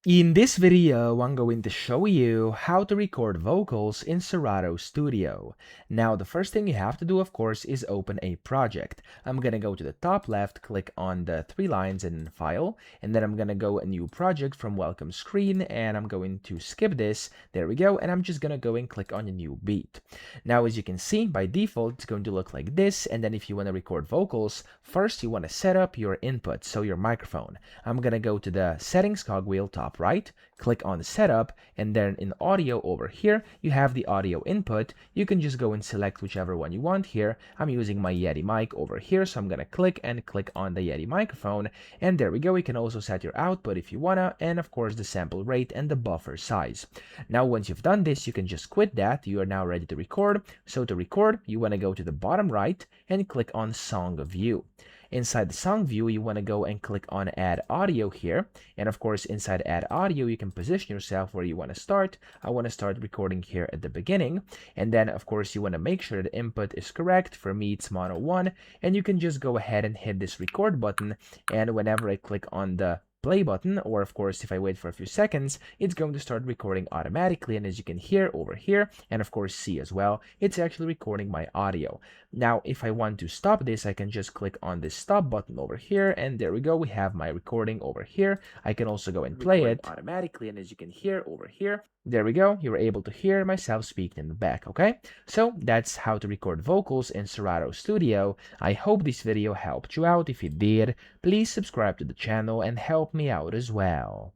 In this video, I'm going to show you how to record vocals in Serato Studio. Now, the first thing you have to do, of course, is open a project. I'm going to go to the top left, click on the three lines in File, and then I'm going to go a new project from Welcome Screen, and I'm going to skip this. There we go, and I'm just going to go and click on a new beat. Now, as you can see, by default, it's going to look like this, and then if you want to record vocals, first you want to set up your input, so your microphone. I'm going to go to the Settings cogwheel top right, click on Setup, and then in Audio over here, you have the audio input. You can just go and select whichever one you want here. I'm using my Yeti mic over here, so I'm going to click on the Yeti microphone, and there we go. You can also set your output if you wanna, and of course the sample rate and the buffer size. Now, once you've done this, you can just quit that. You are now ready to record. So to record, you want to go to the bottom right and click on Song View. Inside the song view, you want to go and click on Add Audio here. And of course, inside Add Audio, you can position yourself where you want to start. I want to start recording here at the beginning. And then, of course, you want to make sure the input is correct. For me, it's mono 1. And you can just go ahead and hit this record button. And whenever I click on the play button, or of course if I wait for a few seconds, it's going to start recording automatically, and as you can hear over here, and of course see as well, it's actually recording my audio. Now if I want to stop this, I can just click on this stop button over here, and there we go, we have my recording over here. I can also go and play it automatically, and as you can hear over here, there we go, you're able to hear myself speaking in the back. Okay, so that's how to record vocals in Serato Studio. I hope this video helped you out. If it did, please subscribe to the channel and help me out as well.